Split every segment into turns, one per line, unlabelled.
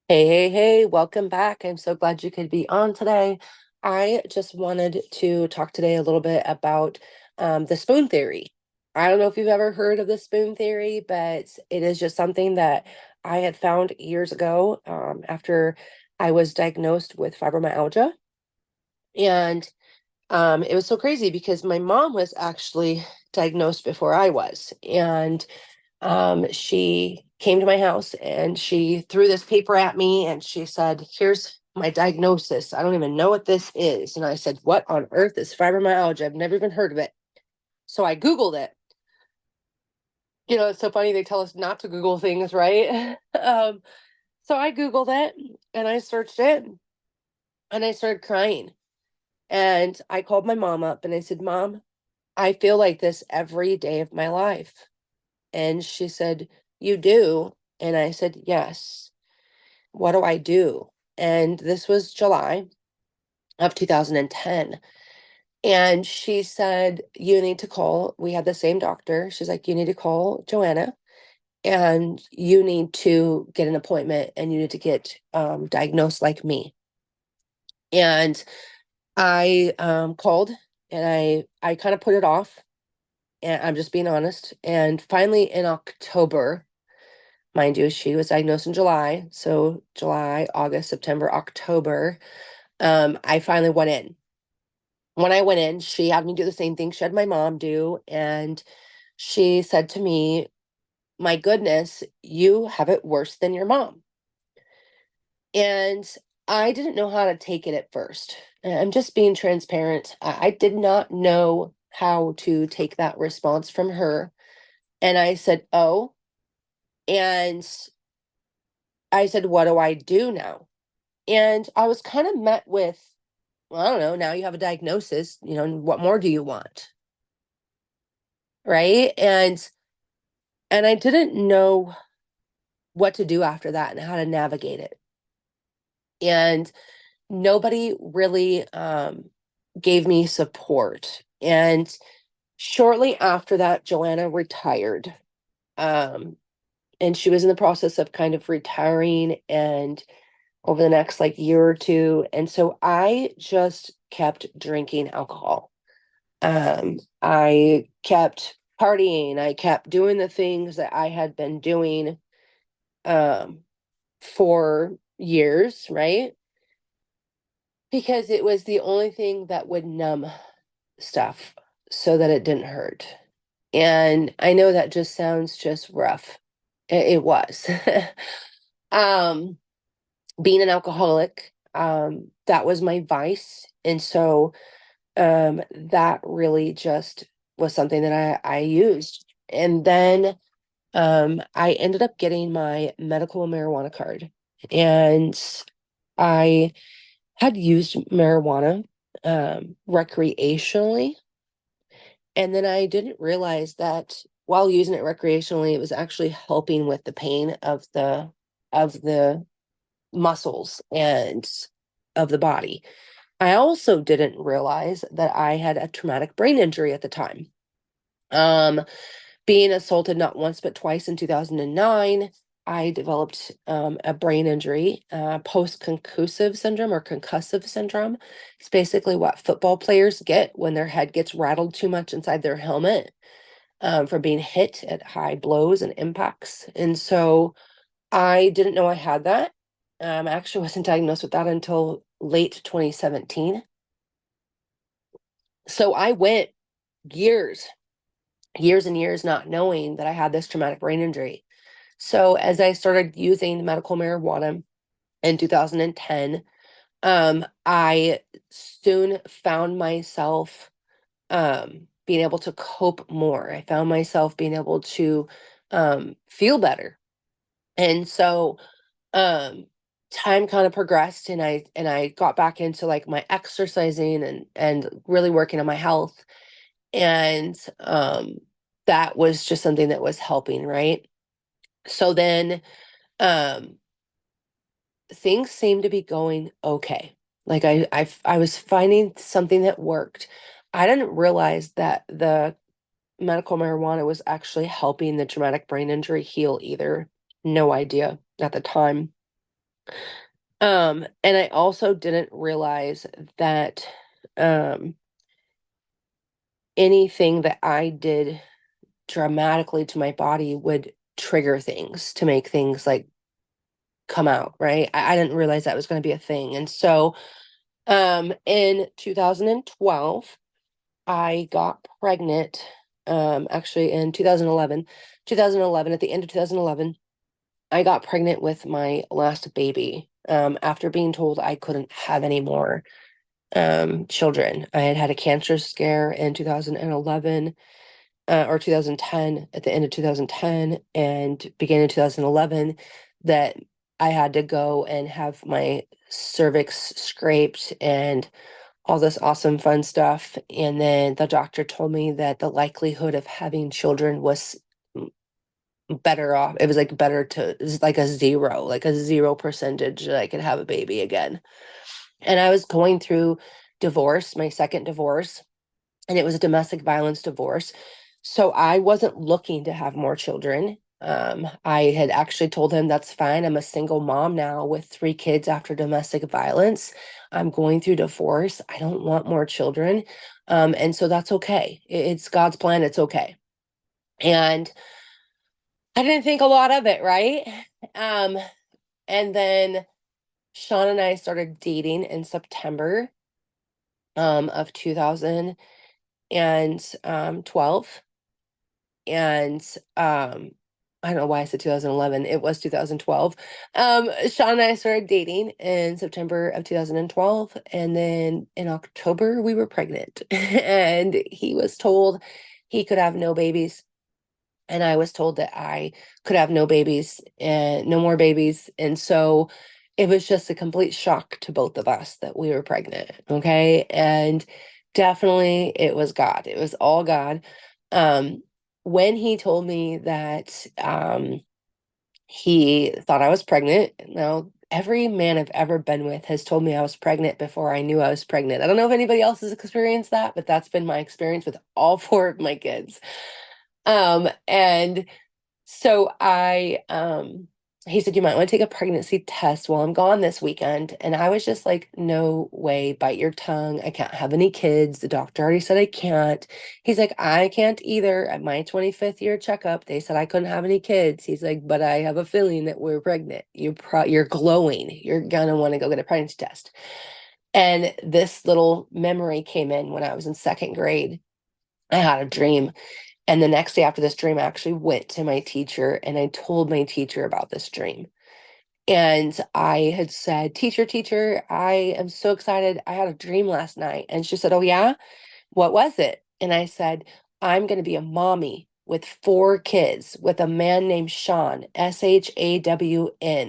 Hey, hey, hey, welcome back. I'm so glad you could be on today. I just wanted to talk today a little bit about the spoon theory. I don't know if you've ever heard of the spoon theory, but it is just something that I had found years ago after I was diagnosed with fibromyalgia. And it was so crazy because my mom was actually diagnosed before I was. And she came to my house and she threw this paper at me and she said, "Here's my diagnosis. I don't even know what this is." And I said, "What on earth is fibromyalgia? I've never even heard of it." So I Googled it. It's so funny. They tell us not to Google things, right? So I Googled it and I searched it and I started crying. And I called my mom up and I said, "Mom, I feel like this every day of my life." And she said, "You do?" And I said, "Yes. What do I do?" And this was July of 2010. And she said, "You need to call." We had the same doctor. She's like, "You need to call Joanna and you need to get an appointment and you need to get diagnosed like me." And I called and I kind of put it off. And I'm just being honest. And finally, in October, mind you, she was diagnosed in July. So July, August, September, October, I finally went in. When I went in, she had me do the same thing she had my mom do. And she said to me, "My goodness, you have it worse than your mom." And I didn't know how to take it at first. I'm just being transparent. I did not know how to take that response from her. And I said, "Oh," and I said, "What do I do now?" And I was kind of met with, "Well, I don't know. Now you have a diagnosis, and what more do you want?" Right. And I didn't know what to do after that and how to navigate it. And nobody really gave me support. And shortly after that, Joanna retired. Um, and she was in the process of kind of retiring and over the next like year or two. And so I just kept drinking alcohol. I kept partying. I kept doing the things that I had been doing um, for years, right? Because it was the only thing that would numb stuff so that it didn't hurt. And I know that just sounds just rough. It was. um, Being an alcoholic, that was my vice. And so that really just was something that I used. And then I ended up getting my medical marijuana card. And I had used marijuana recreationally. And then I didn't realize that while using it recreationally, it was actually helping with the pain of the muscles and of the body. I also didn't realize that I had a traumatic brain injury at the time. Um, Being assaulted not once but twice in 2009, I developed a brain injury, post-concussive syndrome or concussive syndrome. It's basically what football players get when their head gets rattled too much inside their helmet from being hit at high blows and impacts. And so I didn't know I had that. I actually wasn't diagnosed with that until late 2017. So I went years, years and years not knowing that I had this traumatic brain injury. So as I started using medical marijuana in 2010, I soon found myself being able to cope more. I found myself being able to feel better. And so um time kind of progressed and I got back into like my exercising and really working on my health. And that was just something that was helping, right? So then um things seemed to be going okay. Like I was finding something that worked. I didn't realize that the medical marijuana was actually helping the traumatic brain injury heal either. No idea at the time. And I also didn't realize that um anything that I did dramatically to my body would trigger things to make things like come out, right? I didn't realize that was going to be a thing. And so in 2012, I got pregnant. Actually in 2011, at the end of 2011, I got pregnant with my last baby. After being told I couldn't have any more children. I had had a cancer scare in 2011, or 2010, at the end of 2010 and beginning of 2011, that I had to go and have my cervix scraped and all this awesome fun stuff. And then the doctor told me that the likelihood of having children was better off. It was like better to, it was like a zero, like a 0% that I could have a baby again. And I was going through divorce, my second divorce, and it was a domestic violence divorce. So I wasn't looking to have more children. I had actually told him that's fine. I'm a single mom now with 3 kids after domestic violence. I'm going through divorce. I don't want more children. And so that's okay. It's God's plan. It's okay. And I didn't think a lot of it, right? Um, and then Sean and I started dating in September of 2012. And I don't know why I said 2011. It was 2012. Sean and I started dating in September of 2012, and then in October we were pregnant. And he was told he could have no babies, and I was told that I could have no babies and no more babies. And so it was just a complete shock to both of us that we were pregnant. Okay. And definitely it was God. It was all God. Um, when he told me that he thought I was pregnant, now every man I've ever been with has told me I was pregnant before I knew I was pregnant. I don't know if anybody else has experienced that, but that's been my experience with all 4 of my kids. And so he said, you might want to take a pregnancy test while I'm gone this weekend. And I was just like, no way, bite your tongue. I can't have any kids. The doctor already said I can't. He's like, I can't either. At my 25th year checkup, they said I couldn't have any kids. He's like, but I have a feeling that we're pregnant. You're glowing. You're gonna want to go get a pregnancy test. And this little memory came in when I was in second grade. I had a dream, and the next day after this dream, I actually went to my teacher and I told my teacher about this dream. And I had said, teacher, I am so excited. I had a dream last night. And she said, oh, yeah? What was it? And I said, I'm going to be a mommy with 4 kids with a man named Shawn, Shawn.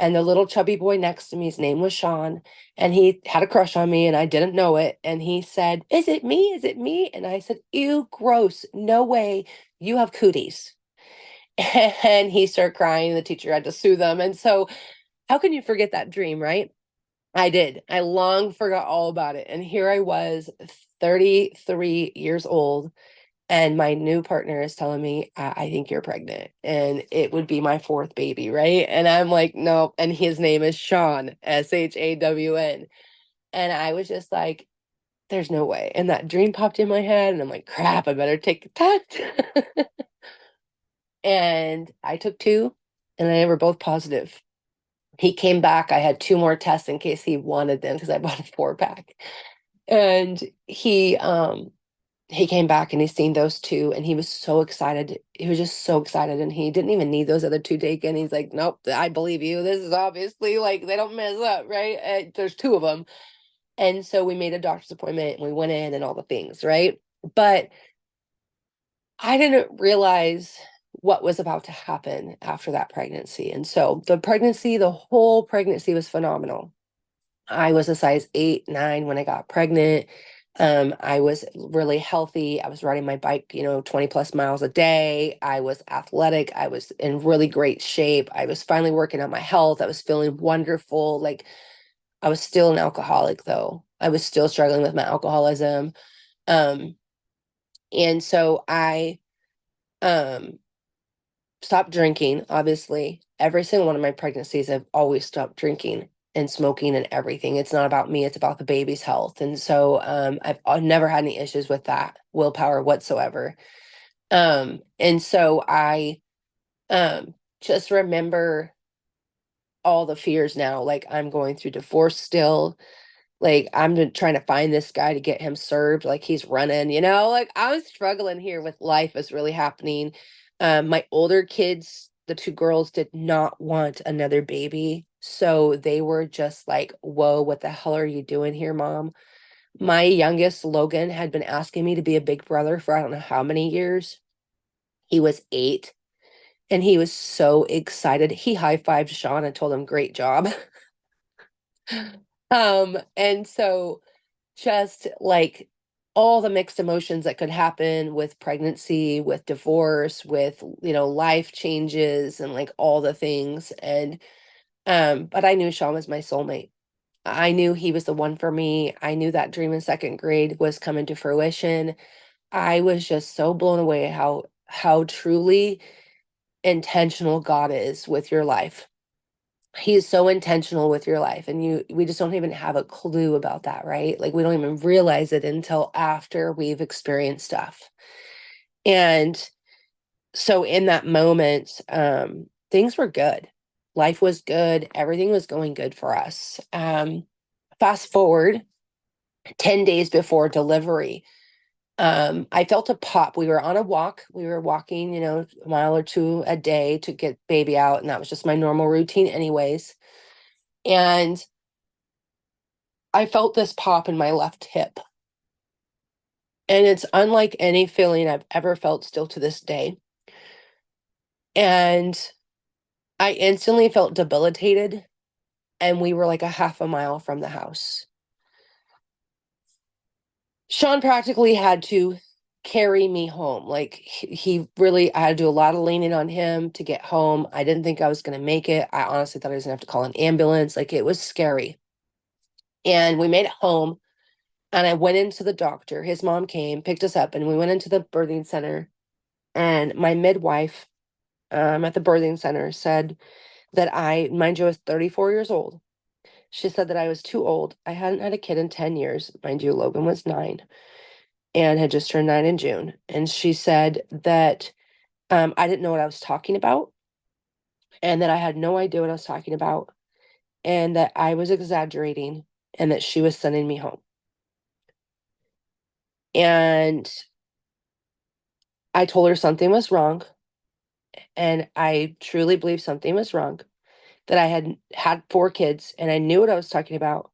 And the little chubby boy next to me, his name was Sean, and he had a crush on me and I didn't know it. And he said, is it me? Is it me? And I said, ew, gross. No way. You have cooties. And he started crying. The teacher had to soothe him. And so, how can you forget that dream, right? I did. I long forgot all about it. And here I was, 33 years old, and my new partner is telling me, I think you're pregnant. And it would be my 4th baby, right? And I'm like, no. And his name is Shawn, Shawn. And I was just like, there's no way. And that dream popped in my head, and I'm like, crap, I better take a test. And I took 2, and they were both positive. He came back. I had 2 more tests in case he wanted them because I bought a 4-pack. And he came back and he's seen those 2 and he was so excited. He was just so excited, and he didn't even need those other 2 taken. He's like, nope, I believe you. This is obviously like they don't mess up, right? There's 2 of them. And so we made a doctor's appointment and we went in and all the things, right? But I didn't realize what was about to happen after that pregnancy. And so the whole pregnancy was phenomenal. I was a size 8, 9 when I got pregnant. I was really healthy. I was riding my bike, 20 plus miles a day. I was athletic. I was in really great shape. I was finally working on my health. I was feeling wonderful. Like, I was still an alcoholic though. I was still struggling with my alcoholism. Um, and so I um stopped drinking, obviously. Every single one of my pregnancies, I've always stopped drinking and smoking and everything. It's not about me, it's about the baby's health. And so I've never had any issues with that willpower whatsoever. And so I um just remember all the fears now. Like I'm going through divorce still. Like trying to find this guy to get him served. Like he's running, like I was struggling here with life is really happening. My older kids, the two girls, did not want another baby. So they were just like, whoa, what the hell are you doing here, mom? My youngest, Logan, had been asking me to be a big brother for I don't know how many years. He was 8 and he was so excited. He high-fived Sean and told him, great job. And so just like all the mixed emotions that could happen with pregnancy, with divorce, with, life changes and like all the things. And but I knew Sean was my soulmate. I knew he was the one for me. I knew that dream in second grade was coming to fruition. I was just so blown away how truly intentional God is with your life. He is so intentional with your life, and we just don't even have a clue about that, right? Like we don't even realize it until after we've experienced stuff. And so in that moment, things were good. Life was good. Everything was going good for us. Fast forward 10 days before delivery, I felt a pop. We were on a walk. We were walking, a mile or two a day to get baby out, and that was just my normal routine anyways. And I felt this pop in my left hip. And it's unlike any feeling I've ever felt still to this day. And I instantly felt debilitated. And we were like a half a mile from the house. Sean practically had to carry me home. Like he really, I had to do a lot of leaning on him to get home. I didn't think I was going to make it. I honestly thought I was going to have to call an ambulance. Like it was scary. And we made it home. And I went into the doctor. His mom came, picked us up, and we went into the birthing center. And my midwife at the birthing center said that mind you, I was 34 years old. She said that I was too old. I hadn't had a kid in 10 years. Mind you, Logan was 9 and had just turned 9 in June. And she said that I didn't know what I was talking about and that I had no idea what I was talking about and that I was exaggerating and that she was sending me home. And I told her something was wrong. And I truly believe something was wrong, that I had 4 kids and I knew what I was talking about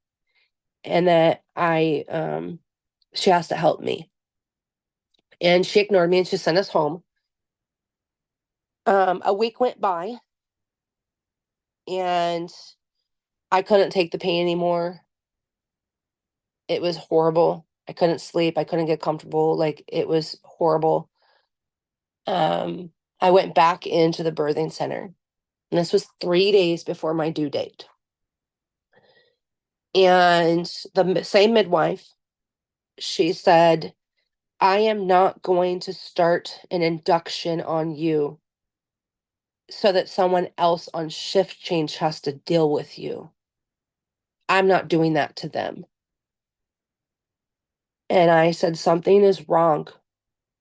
and that she has to help me. And she ignored me and she sent us home. A week went by and I couldn't take the pain anymore. It was horrible. I couldn't sleep. I couldn't get comfortable. Like it was horrible. Um, I went back into the birthing center. And this was 3 days before my due date. And the same midwife, she said, I am not going to start an induction on you so that someone else on shift change has to deal with you. I'm not doing that to them. And I said, something is wrong.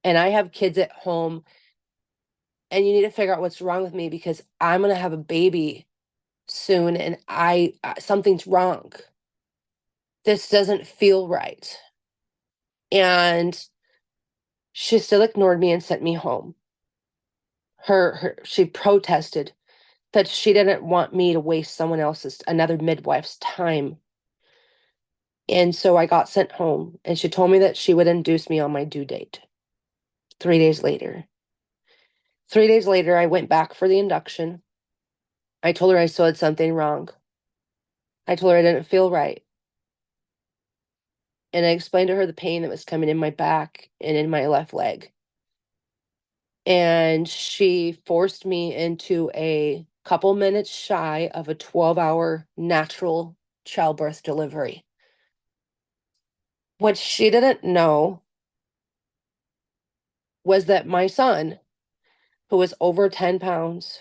And I have kids at home, and you need to figure out what's wrong with me because I'm going to have a baby soon and something's wrong. This doesn't feel right. And she still ignored me and sent me home. She protested that she didn't want me to waste another midwife's time. And so I got sent home, and she told me that she would induce me on my due date 3 days later. 3 days later, I went back for the induction. I told her I still had something wrong. I told her I didn't feel right. And I explained to her the pain that was coming in my back and in my left leg. And she forced me into a couple minutes shy of a 12-hour natural childbirth delivery. What she didn't know was that my son who was over 10 pounds.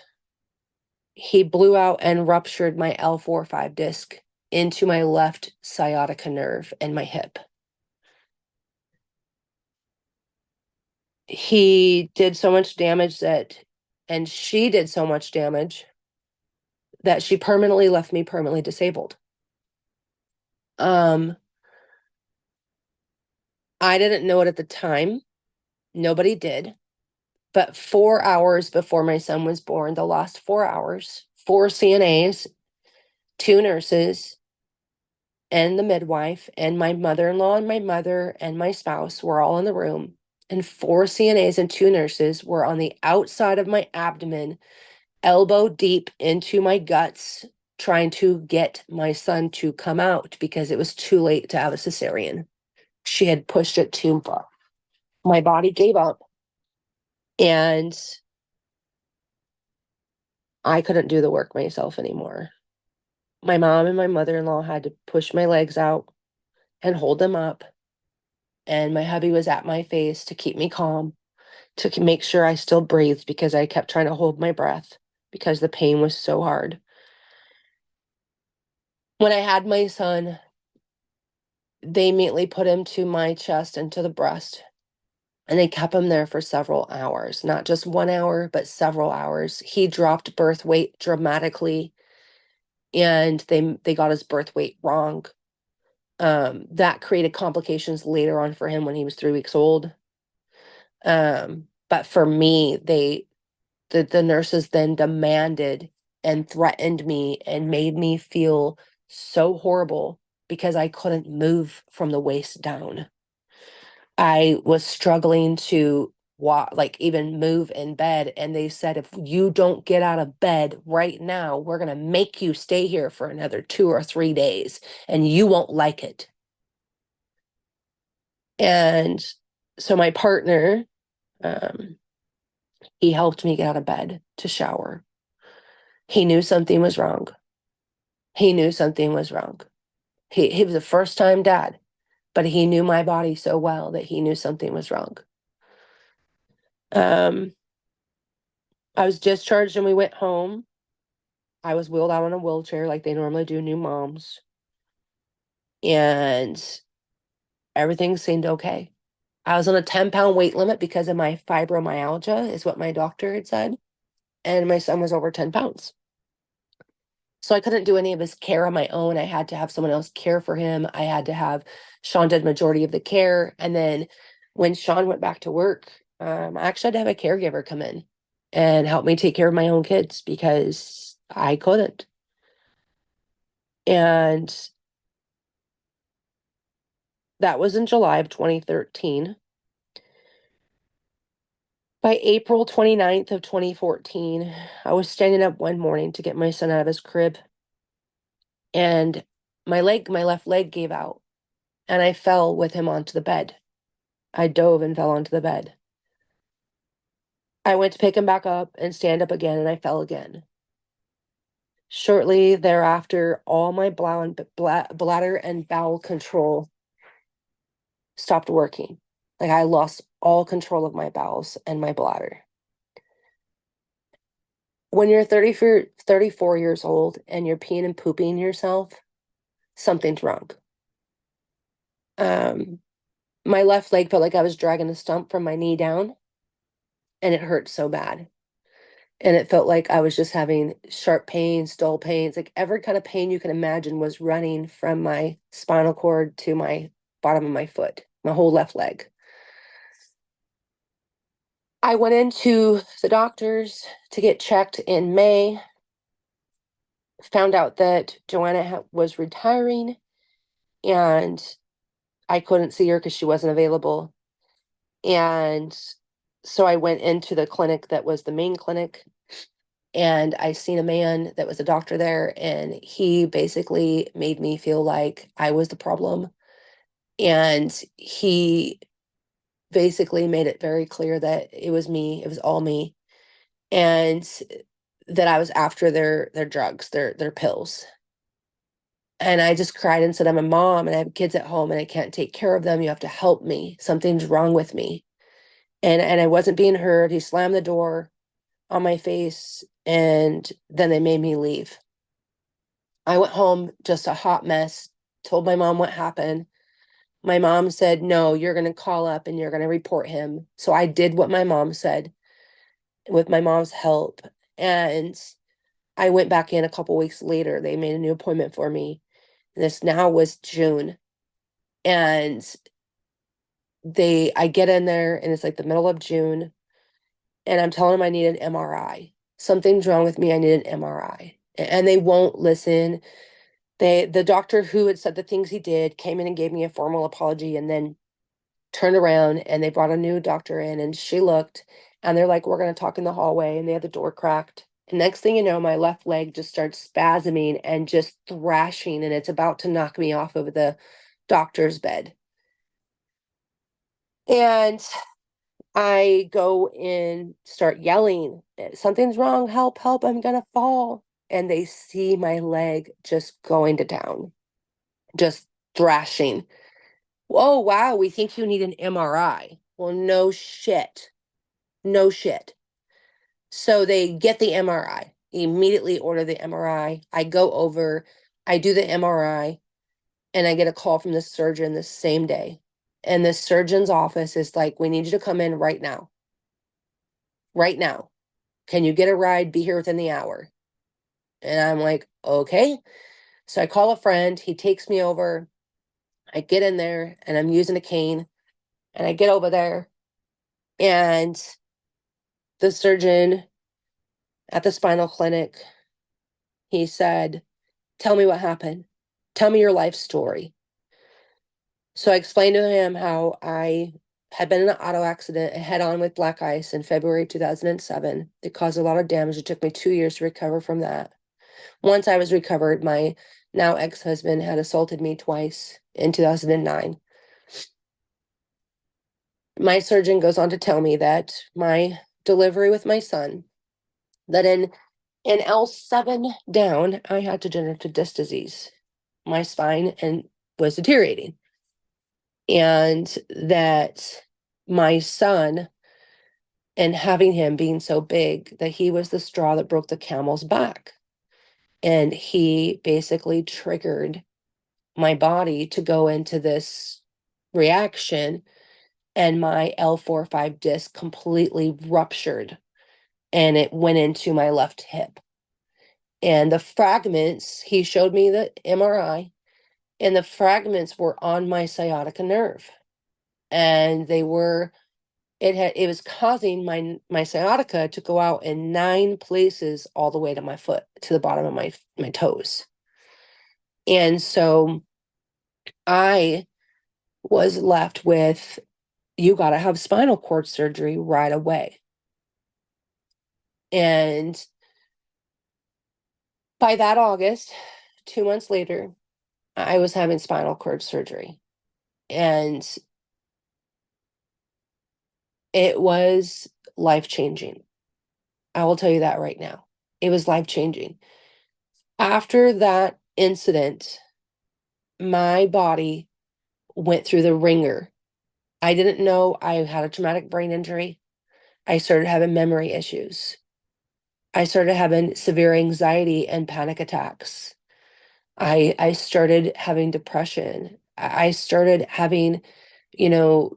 He blew out and ruptured my L4-5 disc into my left sciatica nerve and my hip. He did so much damage and she did so much damage that she permanently left me permanently disabled. I didn't know it at the time. Nobody did. But 4 hours before my son was born, the last 4 hours, 4 CNAs, 2 nurses, and the midwife, and my mother-in-law and my mother and my spouse were all in the room. And 4 CNAs and 2 nurses were on the outside of my abdomen, elbow deep into my guts, trying to get my son to come out because it was too late to have a cesarean. She had pushed it too far. My body gave up, and I couldn't do the work myself anymore. My mom and my mother-in-law had to push my legs out and hold them up, and my hubby was at my face to keep me calm, to make sure I still breathed because I kept trying to hold my breath because the pain was so hard. When I had my son, they immediately put him to my chest and to the breast, and they kept him there for several hours, not just 1 hour, but several hours. He dropped birth weight dramatically, and they got his birth weight wrong. That created complications later on for him when he was 3 weeks old. But for me, the nurses then demanded and threatened me and made me feel so horrible because I couldn't move from the waist down. I was struggling to walk, like even move in bed. And they said, if you don't get out of bed right now, we're going to make you stay here for another 2 or 3 days and you won't like it. And so my partner, he helped me get out of bed to shower. He knew something was wrong. He knew something was wrong. He was a first-time dad, but he knew my body so well that he knew something was wrong. I was discharged and we went home. I was wheeled out on a wheelchair like they normally do new moms. And everything seemed okay. I was on a 10-pound weight limit because of my fibromyalgia, is what my doctor had said. And my son was over 10 pounds. So I couldn't do any of his care on my own. I had to have someone else care for him. I had to have Sean did majority of the care. And then when Sean went back to work, I actually had to have a caregiver come in and help me take care of my own kids because I couldn't. And that was in July of 2013. By April 29th of 2014, I was standing up one morning to get my son out of his crib, and my left leg gave out, and I fell with him onto the bed. I dove and fell onto the bed. I went to pick him back up and stand up again, and I fell again. Shortly thereafter, all my bladder and bowel control stopped working. Like I lost all control of my bowels and my bladder. When you're 34 years old and you're peeing and pooping yourself, something's wrong. My left leg felt like I was dragging a stump from my knee down, and it hurt so bad. And it felt like I was just having sharp pains, dull pains, like every kind of pain you can imagine was running from my spinal cord to my bottom of my foot, my whole left leg. I went into the doctors to get checked in May, found out that Joanna was retiring, and I couldn't see her because she wasn't available. And so I went into the clinic that was the main clinic, and I seen a man that was a doctor there, and he basically made me feel like I was the problem. And he basically made it very clear that it was me, it was all me, and that I was after their drugs, their pills. And I just cried and said, I'm a mom and I have kids at home and I can't take care of them. You have to help me. Something's wrong with me. And I wasn't being heard. He slammed the door. on my face, and then they made me leave. I went home just a hot mess, told my mom what happened. My mom said, "No, you're going to call up and you're going to report him." So I did what my mom said with my mom's help. And I went back in a couple weeks later. They made a new appointment for me. This now was June. And I get in there and it's like the middle of June. And I'm telling them I need an MRI. Something's wrong with me. I need an MRI. And they won't listen. The doctor who had said the things he did came in and gave me a formal apology, and then turned around and they brought a new doctor in, and she looked, and they're like, "We're going to talk in the hallway," and they had the door cracked. And next thing you know, my left leg just starts spasming and just thrashing, and it's about to knock me off of the doctor's bed. And I go in, start yelling, "Something's wrong, help, help, I'm gonna fall." And they see my leg just going to town, just thrashing. "Oh, wow, we think you need an MRI." Well, no shit. No shit. So they get the MRI, immediately order the MRI. I go over, I do the MRI, and I get a call from the surgeon the same day. And the surgeon's office is like, "We need you to come in right now. Right now. Can you get a ride? Be here within the hour." And I'm like, "Okay." So I call a friend. He takes me over. I get in there and I'm using a cane. And I get over there, and the surgeon at the spinal clinic, he said, "Tell me what happened. Tell me your life story." So I explained to him how I had been in an auto accident, head on with black ice in February 2007. It caused a lot of damage. It took me 2 years to recover from that. Once I was recovered, my now ex-husband had assaulted me twice in 2009. My surgeon goes on to tell me that my delivery with my son, that in L7 down, I had degenerative disc disease. My spine and was deteriorating. And that my son, and having him being so big, that he was the straw that broke the camel's back. And he basically triggered my body to go into this reaction, and my L4-5 disc completely ruptured, and it went into my left hip. And the fragments, he showed me the MRI, and the fragments were on my sciatica nerve. And it was causing my sciatica to go out in 9 places all the way to my foot, to the bottom of my toes. And so I was left with, "You got to have spinal cord surgery right away." And by that August, 2 months later, I was having spinal cord surgery. And it was life-changing. I will tell you that right now. It was life-changing. After that incident, my body went through the ringer. I didn't know I had a traumatic brain injury. I started having memory issues. I started having severe anxiety and panic attacks. I started having depression. I started having,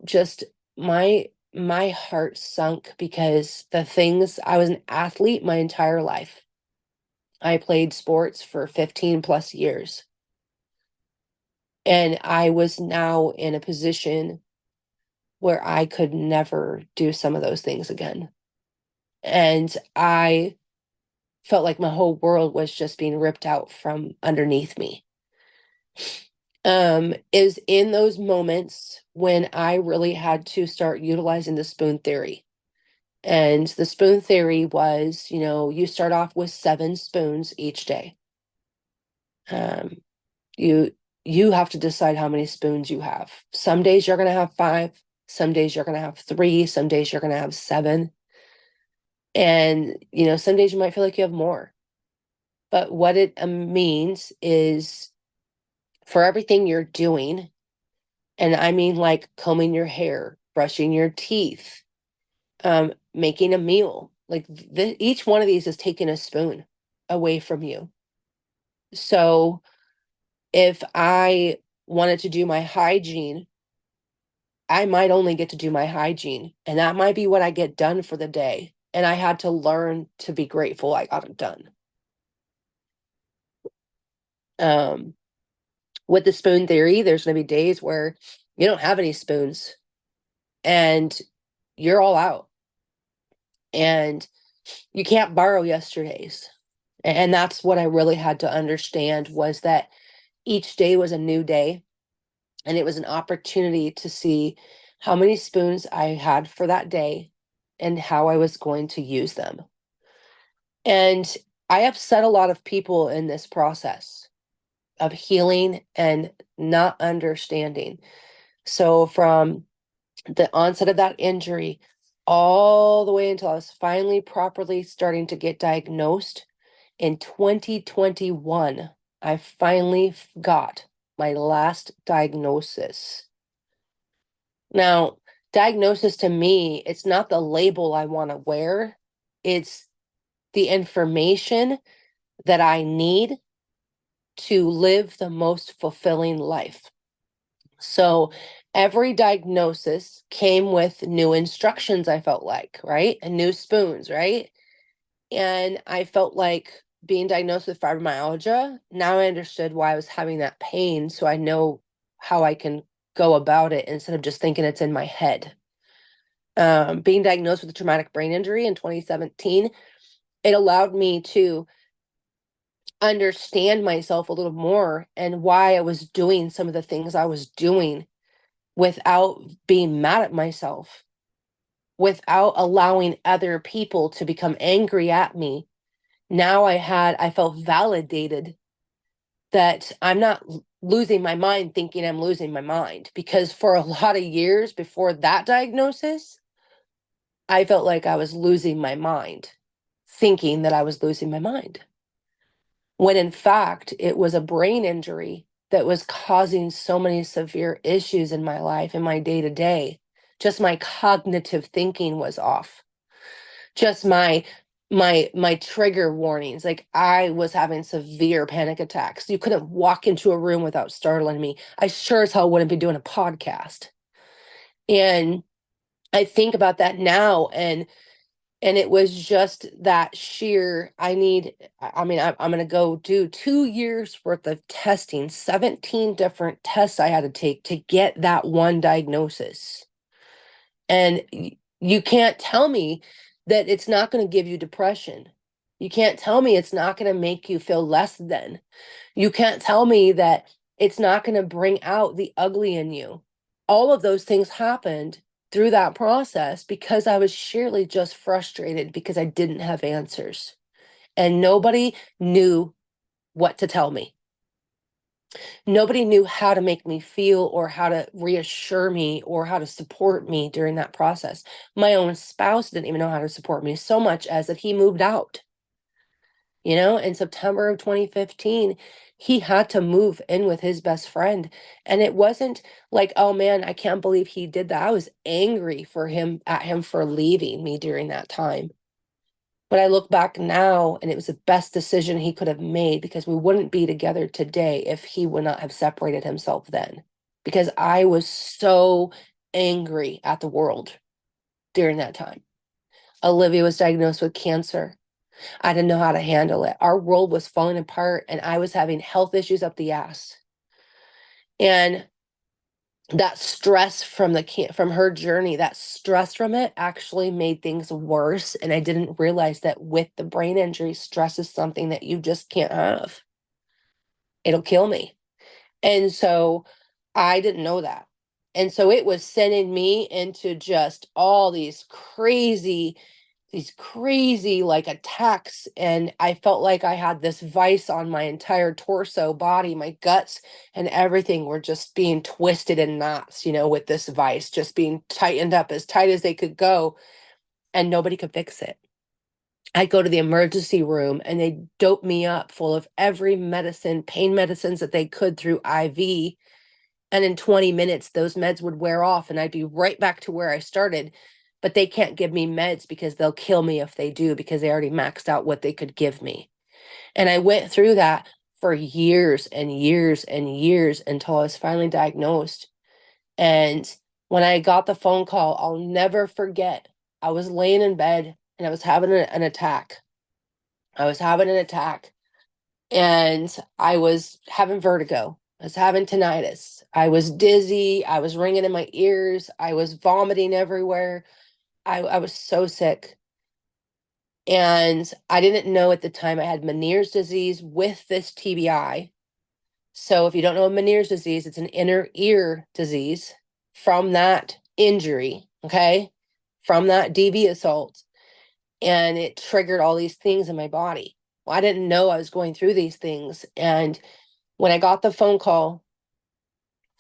just my heart sunk, because I was an athlete my entire life. I played sports for 15 plus years. And I was now in a position where I could never do some of those things again. And I felt like my whole world was just being ripped out from underneath me. Is in those moments when I really had to start utilizing the spoon theory. And the spoon theory was, you start off with 7 spoons each day. Um, you you have to decide how many spoons you have. Some days you're going to have 5, some days you're going to have 3, some days you're going to have 7. And, some days you might feel like you have more. But what it means is, for everything you're doing, and I mean like combing your hair, brushing your teeth, making a meal, Like each one of these is taking a spoon away from you. So if I wanted to do my hygiene, I might only get to do my hygiene, and that might be what I get done for the day. And I had to learn to be grateful I got it done. Um, with the spoon theory, there's going to be days where you don't have any spoons and you're all out and you can't borrow yesterday's. And that's what I really had to understand, was that each day was a new day, and it was an opportunity to see how many spoons I had for that day and how I was going to use them. And I upset a lot of people in this process of healing and not understanding. So from the onset of that injury all the way until I was finally properly starting to get diagnosed in 2021, I finally got my last diagnosis. Now, diagnosis to me, it's not the label I want to wear. It's the information that I need to live the most fulfilling life. So every diagnosis came with new instructions, I felt like, right? And new spoons, right? And I felt like being diagnosed with fibromyalgia, now I understood why I was having that pain. So I know how I can go about it instead of just thinking it's in my head. Being diagnosed with a traumatic brain injury in 2017, it allowed me to understand myself a little more and why I was doing some of the things I was doing without being mad at myself, without allowing other people to become angry at me. Now I felt validated that I'm not losing my mind thinking I'm losing my mind, because for a lot of years before that diagnosis, I felt like I was losing my mind, thinking that I was losing my mind, when in fact it was a brain injury that was causing so many severe issues in my life, in my day to day. Just my cognitive thinking was off. Just my trigger warnings. Like, I was having severe panic attacks. You couldn't walk into a room without startling me. I sure as hell wouldn't be doing a podcast. And I think about that now, and it was just that sheer, I'm going to go do 2 years worth of testing, 17 different tests I had to take to get that one diagnosis. And you can't tell me that it's not going to give you depression. You can't tell me it's not going to make you feel less than. You can't tell me that it's not going to bring out the ugly in you. All of those things happened through that process because I was sheerly just frustrated because I didn't have answers. And nobody knew what to tell me. Nobody knew how to make me feel or how to reassure me or how to support me during that process. My own spouse didn't even know how to support me, so much as that he moved out. In September of 2015, he had to move in with his best friend. And it wasn't like, oh man, I can't believe he did that. I was angry at him for leaving me during that time. But I look back now, and it was the best decision he could have made, because we wouldn't be together today if he would not have separated himself then. Because I was so angry at the world during that time. Olivia was diagnosed with cancer. I didn't know how to handle it. Our world was falling apart, and I was having health issues up the ass. And that stress from her journey, that stress from it actually made things worse. And I didn't realize that with the brain injury, stress is something that you just can't have. It'll kill me. And so I didn't know that. And so it was sending me into just all these crazy like attacks, and I felt like I had this vice on my entire torso, body, my guts and everything were just being twisted in knots, with this vice just being tightened up as tight as they could go, and nobody could fix it. I'd go to the emergency room and they dope me up full of every medicine, pain medicines that they could through IV, and in 20 minutes those meds would wear off and I'd be right back to where I started. but they can't give me meds because they'll kill me if they do, because they already maxed out what they could give me. And I went through that for years and years and years until I was finally diagnosed. And when I got the phone call, I'll never forget. I was laying in bed and I was having an attack. I was having an attack and I was having vertigo. I was having tinnitus. I was dizzy. I was ringing in my ears. I was vomiting everywhere. I was so sick. And I didn't know at the time I had Meniere's disease with this TBI. So if you don't know Meniere's disease, it's an inner ear disease from that injury, okay? From that DV assault. And it triggered all these things in my body. Well, I didn't know I was going through these things. And when I got the phone call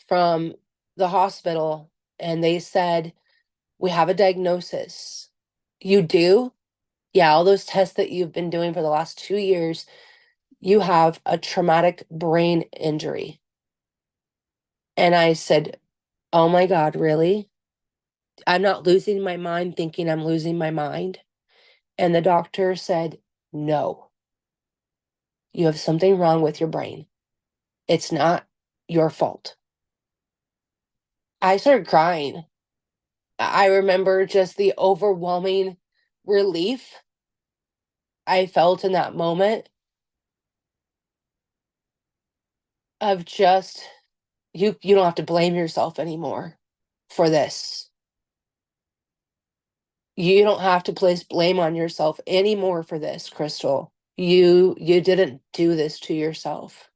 from the hospital and they said, we have a diagnosis. You do? Yeah, all those tests that you've been doing for the last 2 years, you have a traumatic brain injury. And I said, oh my God, really? I'm not losing my mind thinking I'm losing my mind. And the doctor said, no, you have something wrong with your brain. It's not your fault. I started crying. I remember just the overwhelming relief I felt in that moment of just, you don't have to blame yourself anymore for this. You don't have to place blame on yourself anymore for this, Crystal. You didn't do this to yourself.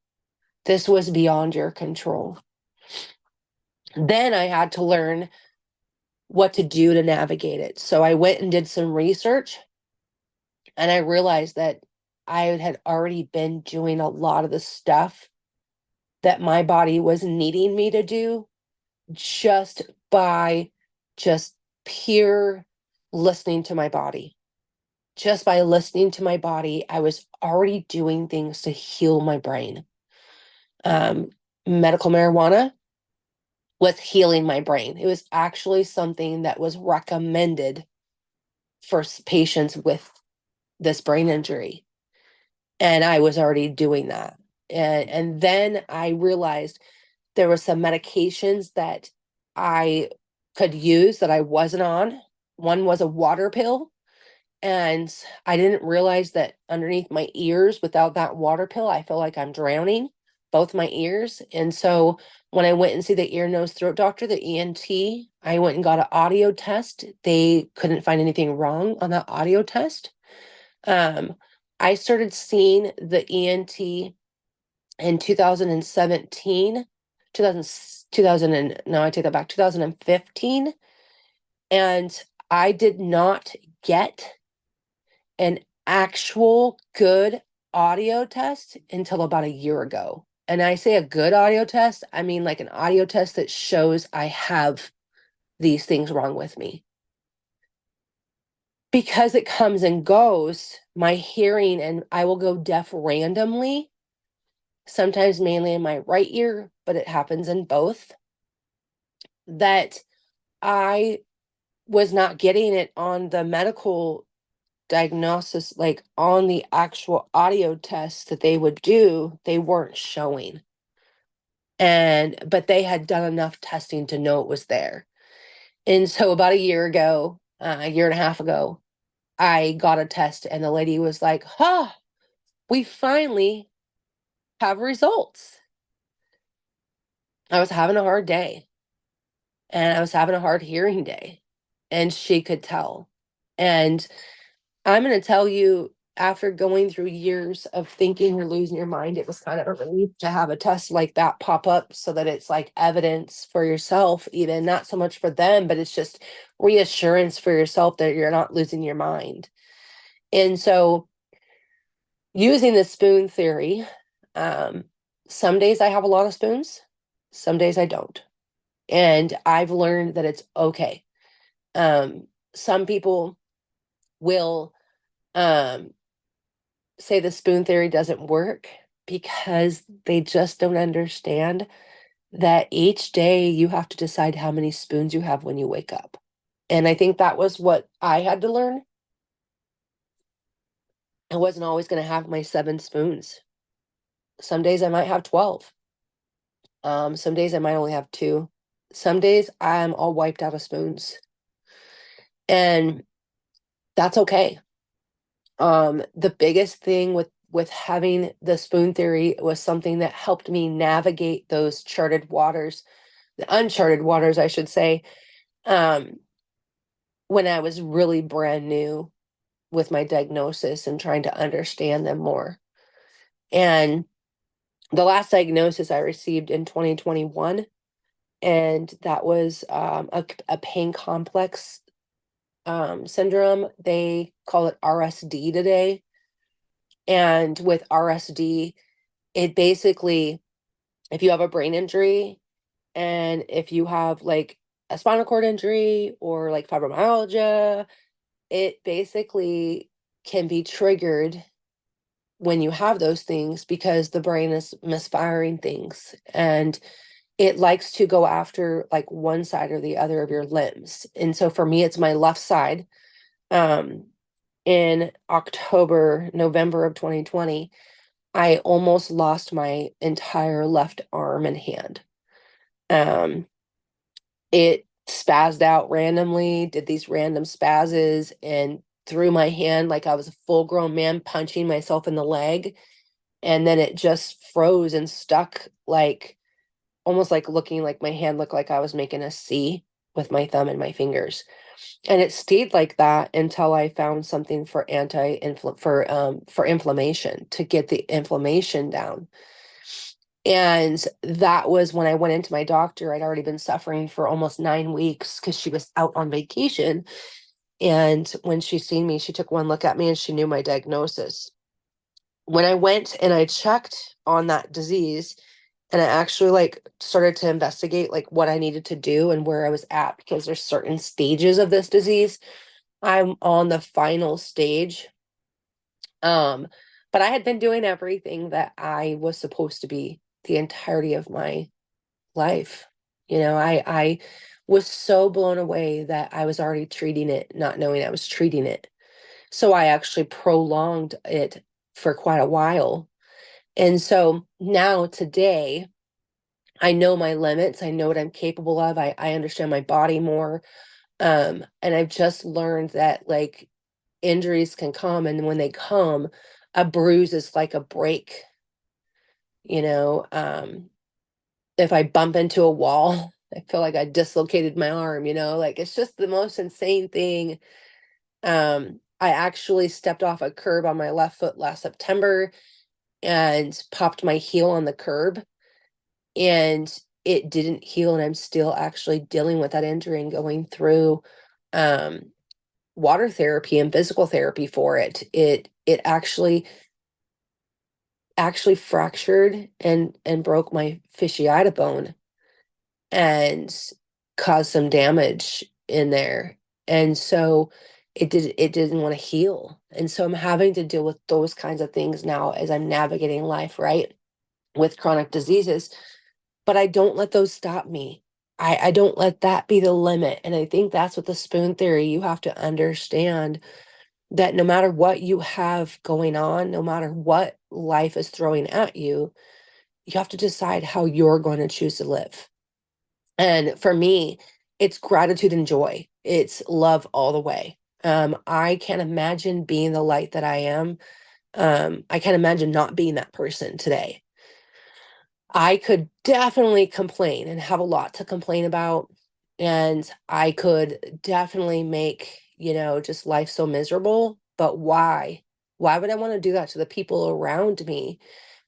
This was beyond your control. Then I had to learn what to do to navigate it. So I went and did some research and I realized that I had already been doing a lot of the stuff that my body was needing me to do just by just pure listening to my body. Just by listening to my body, I was already doing things to heal my brain. Medical marijuana was healing my brain. It was actually something that was recommended for patients with this brain injury. And I was already doing that. And then I realized there were some medications that I could use that I wasn't on. One was a water pill. And I didn't realize that underneath my ears, without that water pill, I feel like I'm drowning both my ears. And so when I went and see the ear, nose, throat doctor, the ENT, I went and got an audio test. They couldn't find anything wrong on that audio test. Um, I started seeing the ENT in 2017, 2000 and no, I take that back, 2015. And I did not get an actual good audio test until about a year ago. And I say a good audio test, I mean like an audio test that shows I have these things wrong with me. Because it comes and goes, my hearing, and I will go deaf randomly, sometimes mainly in my right ear, but it happens in both, that I was not getting it on the medical diagnosis, like on the actual audio tests that they would do, they weren't showing. But they had done enough testing to know it was there. And so about a year ago, a year and a half ago, I got a test and the lady was like, huh, we finally have results. I was having a hard day and I was having a hard hearing day and she could tell. And I'm going to tell you, after going through years of thinking you're losing your mind, it was kind of a relief to have a test like that pop up so that it's like evidence for yourself, even not so much for them, but it's just reassurance for yourself that you're not losing your mind. And so, using the spoon theory, um, some days I have a lot of spoons, some days I don't. And I've learned that it's okay. Some people will say the spoon theory doesn't work because they just don't understand that each day you have to decide how many spoons you have when you wake up. And I think that was what I had to learn. I wasn't always going to have my 7 spoons. Some days I might have 12. Some days I might only have 2. Some days I'm all wiped out of spoons. And that's okay. The biggest thing with having the spoon theory was something that helped me navigate those charted waters, the uncharted waters, I should say, um, when I was really brand new with my diagnosis and trying to understand them more. And the last diagnosis I received in 2021, and that was a pain complex syndrome. They call it RSD today. And with RSD, it basically, if you have a brain injury and if you have like a spinal cord injury or like fibromyalgia, it basically can be triggered when you have those things because the brain is misfiring things, and it likes to go after like one side or the other of your limbs. And so for me, it's my left side. Um, in November of 2020, I almost lost my entire left arm and hand. Um, it spazzed out randomly, did these random spazzes, and threw my hand like I was a full grown man punching myself in the leg. And then it just froze and stuck, like almost like looking like my hand looked like I was making a C with my thumb and my fingers. And it stayed like that until I found something for for inflammation, to get the inflammation down. And that was when I went into my doctor. I'd already been suffering for almost 9 weeks because she was out on vacation. And when she seen me, she took one look at me and she knew my diagnosis. When I went and I checked on that disease, and I actually like started to investigate like what I needed to do and where I was at, because there's certain stages of this disease. I'm on the final stage. Um, but I had been doing everything that I was supposed to be the entirety of my life. I was so blown away that I was already treating it, not knowing I was treating it. So I actually prolonged it for quite a while. And so now today, I know my limits. I know what I'm capable of. I understand my body more. And I've just learned that like injuries can come, and when they come, a bruise is like a break, you know. If I bump into a wall, I feel like I dislocated my arm, like it's just the most insane thing. I actually stepped off a curb on my left foot last September and popped my heel on the curb, and it didn't heal, and I'm still actually dealing with that injury and going through um water therapy and physical therapy for it. It actually fractured and broke my fasciata bone and caused some damage in there. And so it didn't want to heal. And so I'm having to deal with those kinds of things now as I'm navigating life, right? With chronic diseases. But I don't let those stop me. I don't let that be the limit. And I think that's what the spoon theory, you have to understand that no matter what you have going on, no matter what life is throwing at you, you have to decide how you're going to choose to live. And for me, it's gratitude and joy. It's love all the way. I can't imagine being the light that I am. I can't imagine not being that person today. I could definitely complain and have a lot to complain about. And I could definitely make, just life so miserable. But why? Why would I want to do that to the people around me?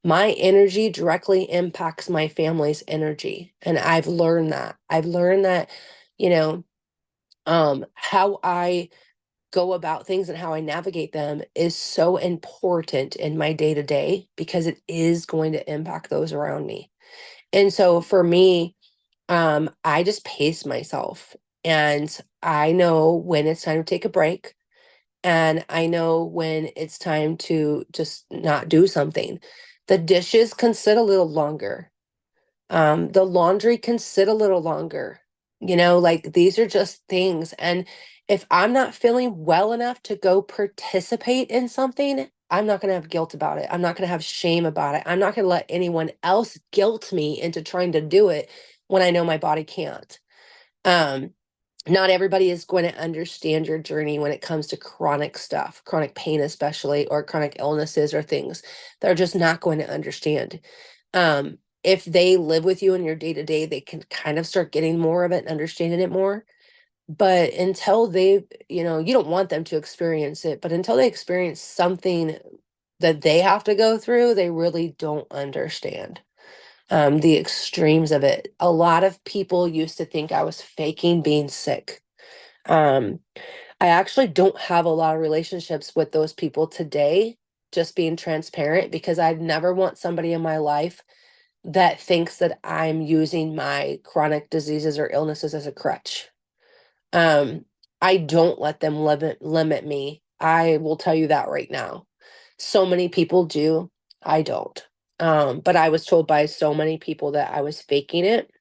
My energy directly impacts my family's energy. And I've learned that. I've learned that, you know, how I go about things and how I navigate them is so important in my day to day, because it is going to impact those around me. And so for me, I just pace myself, and I know when it's time to take a break, and I know when it's time to just not do something. The dishes can sit a little longer. The laundry can sit a little longer. Like these are just things. And if I'm not feeling well enough to go participate in something, I'm not going to have guilt about it. I'm not going to have shame about it. I'm not going to let anyone else guilt me into trying to do it when I know my body can't. Um, Not everybody is going to understand your journey when it comes to chronic stuff, chronic pain, especially, or chronic illnesses or things. They're just not going to understand. If they live with you in your day to day, they can kind of start getting more of it and understanding it more. But until they, you don't want them to experience it, but until they experience something that they have to go through, they really don't understand the extremes of it. A lot of people used to think I was faking being sick. Um, I actually don't have a lot of relationships with those people today, just being transparent, because I'd never want somebody in my life that thinks that I'm using my chronic diseases or illnesses as a crutch. Um, I don't let them limit me. I will tell you that right now. So many people do. I don't. But I was told by so many people that I was faking it.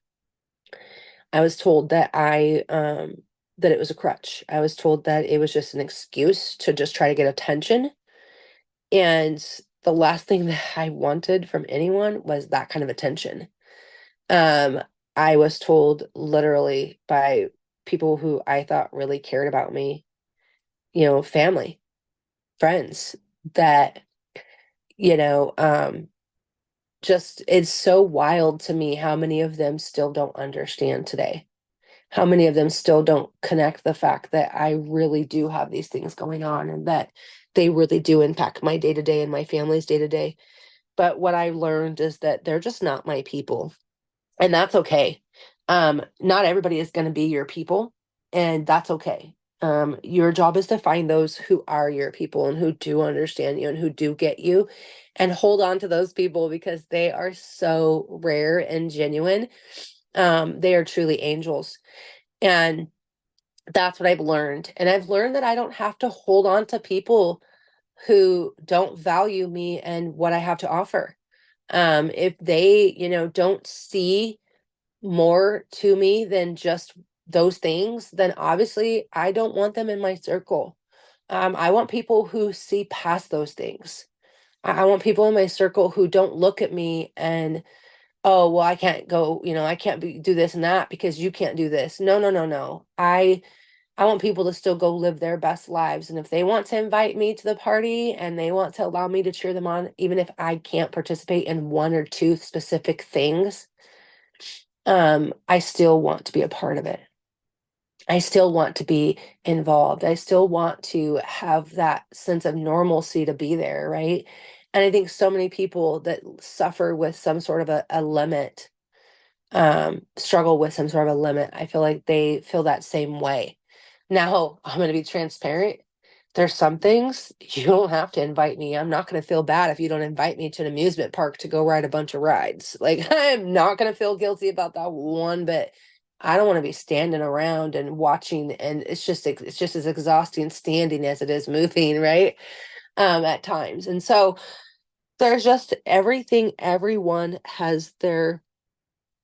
I was told that that it was a crutch. I was told that it was just an excuse to just try to get attention. And the last thing that I wanted from anyone was that kind of attention. Um, I was told literally by people who I thought really cared about me, family, friends, that, you know, um, just it's so wild to me how many of them still don't understand today. How many of them still don't connect the fact that I really do have these things going on and that they really do impact my day to day and my family's day to day. But what I learned is that they're just not my people, and that's okay. Not everybody is going to be your people, and that's okay. Your job is to find those who are your people and who do understand you and who do get you, and hold on to those people because they are so rare and genuine. They are truly angels. And that's what I've learned. And I've learned that I don't have to hold on to people who don't value me and what I have to offer. If they, don't see more to me than just those things, then obviously I don't want them in my circle. I want people who see past those things. I want people in my circle who don't look at me and, oh, well, I can't go, I can't do this and that because you can't do this. No, no, no, no. I want people to still go live their best lives. And if they want to invite me to the party and they want to allow me to cheer them on, even if I can't participate in one or two specific things, I still want to be a part of it. I still want to be involved. I still want to have that sense of normalcy to be there, right? And I think so many people that suffer with some sort of a limit, struggle with some sort of a limit. I feel like they feel that same way. Now, I'm going to be transparent. There's some things you don't have to invite me. I'm not going to feel bad if you don't invite me to an amusement park to go ride a bunch of rides. Like, I'm not going to feel guilty about that one bit. I don't want to be standing around and watching, and it's just as exhausting standing as it is moving, right? At times. And so there's just everything, everyone has their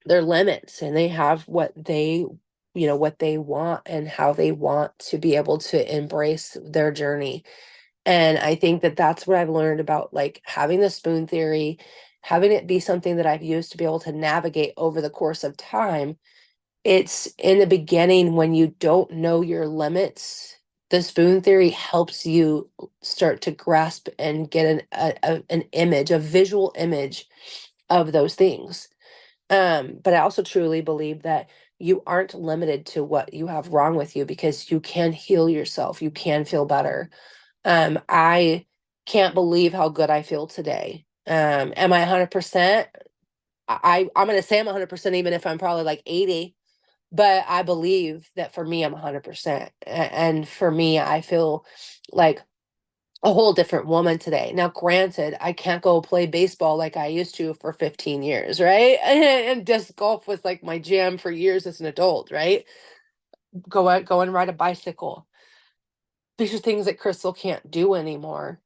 limits, and they have what they want and how they want to be able to embrace their journey. And I think that that's what I've learned about like having the spoon theory, having it be something that I've used to be able to navigate over the course of time. It's in the beginning when you don't know your limits, the spoon theory helps you start to grasp and get an image, a visual image of those things. But I also truly believe that you aren't limited to what you have wrong with you because you can heal yourself. You can feel better. I can't believe how good I feel today. Am I 100%? I'm going to say I'm 100% even if I'm probably like 80, but I believe that for me, I'm 100%. And for me, I feel like a whole different woman today. Now, granted, I can't go play baseball like I used to for 15 years, right? And disc golf was like my jam for years as an adult, right? Go and ride a bicycle. These are things that Crystal can't do anymore.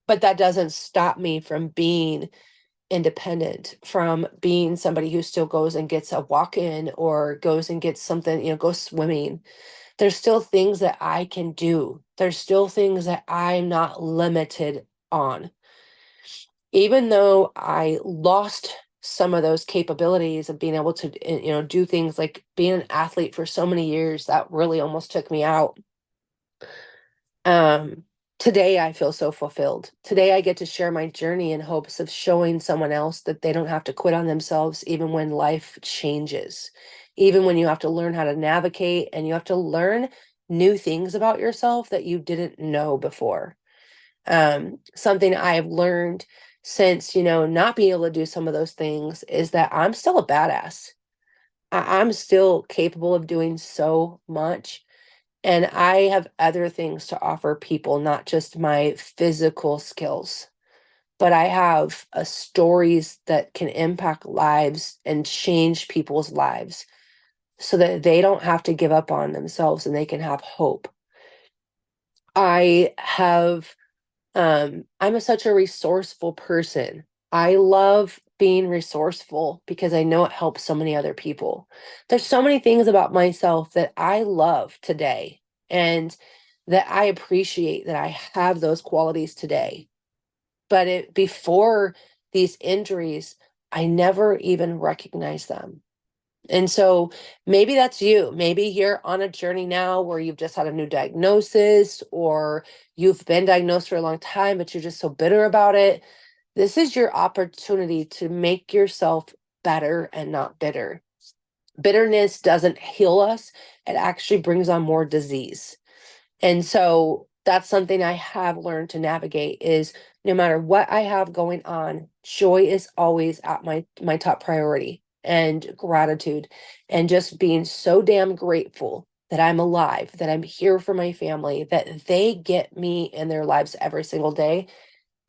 But that doesn't stop me from being independent from being somebody who still goes and gets a walk in or goes and gets something, goes swimming. There's still things that I can do. There's still things that I'm not limited on. Even though I lost some of those capabilities of being able to, do things like being an athlete for so many years, that really almost took me out. Um, Today I feel so fulfilled. Today I get to share my journey in hopes of showing someone else that they don't have to quit on themselves even when life changes. Even when you have to learn how to navigate and you have to learn new things about yourself that you didn't know before. Something I've learned since, not being able to do some of those things is that I'm still a badass. I'm still capable of doing so much. And I have other things to offer people, not just my physical skills, but I have stories that can impact lives and change people's lives so that they don't have to give up on themselves and they can have hope. I have such a resourceful person. I love being resourceful because I know it helps so many other people. There's so many things about myself that I love today and that I appreciate that I have those qualities today. But before these injuries, I never even recognized them. And so maybe that's you. Maybe you're on a journey now where you've just had a new diagnosis or you've been diagnosed for a long time, but you're just so bitter about it. This is your opportunity to make yourself better and not bitter. Bitterness doesn't heal us, it actually brings on more disease. And so that's something I have learned to navigate is no matter what I have going on, joy is always at my top priority and gratitude and just being so damn grateful that I'm alive, that I'm here for my family, that they get me in their lives every single day.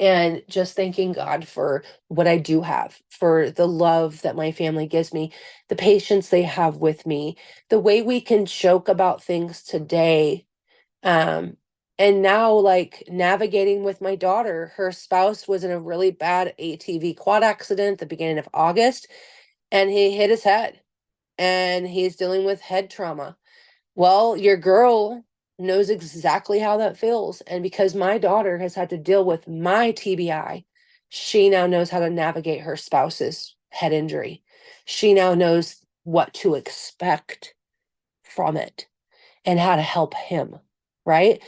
And just thanking God for what I do have, for the love that my family gives me, the patience they have with me, the way we can joke about things today, and now, like, navigating with my daughter, her spouse was in a really bad ATV quad accident at the beginning of August, and he hit his head, and he's dealing with head trauma. Well, your girl knows exactly how that feels, and because my daughter has had to deal with my TBI, she now knows how to navigate her spouse's head injury. She now knows what to expect from it and how to help him, right?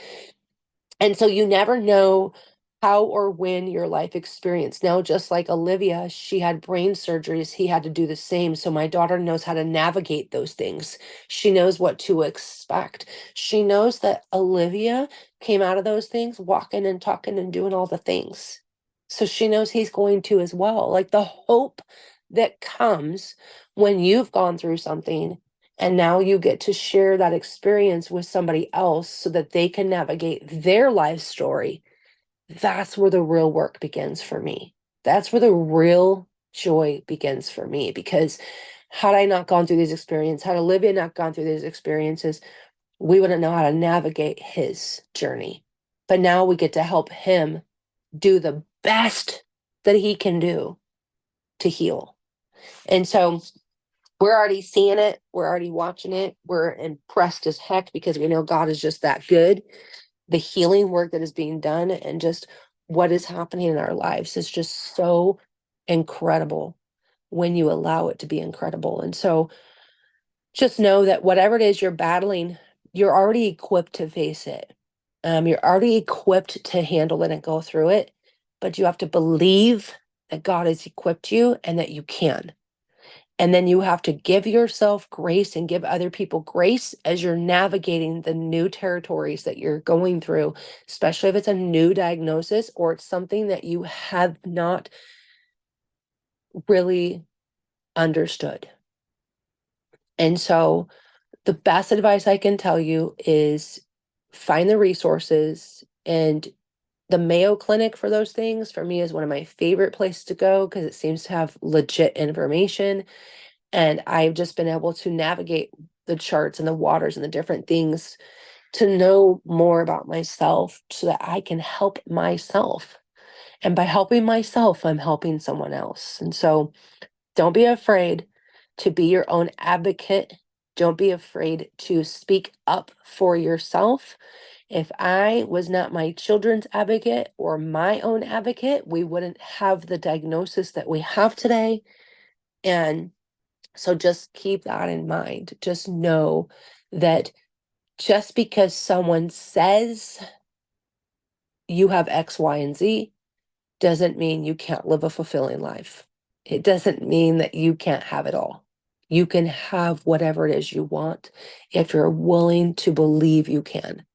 And so you never know how or when your life experience. Now, just like Olivia, she had brain surgeries. He had to do the same. So my daughter knows how to navigate those things. She knows what to expect. She knows that Olivia came out of those things walking and talking and doing all the things. So she knows he's going to as well. Like the hope that comes when you've gone through something and now you get to share that experience with somebody else so that they can navigate their life story. That's where the real work begins for me. That's where the real joy begins for me. Because had I not gone through these experiences, had Olivia not gone through these experiences, we wouldn't know how to navigate his journey. But now we get to help him do the best that he can do to heal. And so we're already seeing it. We're already watching it. We're impressed as heck because we know God is just that good. The healing work that is being done and just what is happening in our lives is just so incredible when you allow it to be incredible. And so just know that whatever it is you're battling, you're already equipped to face it. You're already equipped to handle it and go through it, but you have to believe that God has equipped you and that you can. And then you have to give yourself grace and give other people grace as you're navigating the new territories that you're going through, especially if it's a new diagnosis or it's something that you have not really understood. And so the best advice I can tell you is find the resources, and the Mayo Clinic for those things for me is one of my favorite places to go because it seems to have legit information. And I've just been able to navigate the charts and the waters and the different things to know more about myself so that I can help myself. And by helping myself, I'm helping someone else. And so don't be afraid to be your own advocate. Don't be afraid to speak up for yourself. If I was not my children's advocate or my own advocate, we wouldn't have the diagnosis that we have today. And so just keep that in mind. Just know that just because someone says you have X, Y, and Z doesn't mean you can't live a fulfilling life. It doesn't mean that you can't have it all. You can have whatever it is you want if you're willing to believe you can.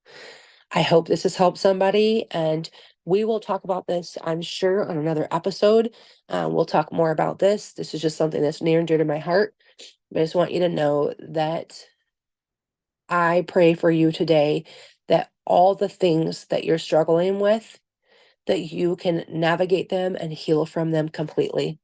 I hope this has helped somebody, and we will talk about this, I'm sure, on another episode. We'll talk more about this. This is just something that's near and dear to my heart. But I just want you to know that I pray for you today that all the things that you're struggling with, that you can navigate them and heal from them completely.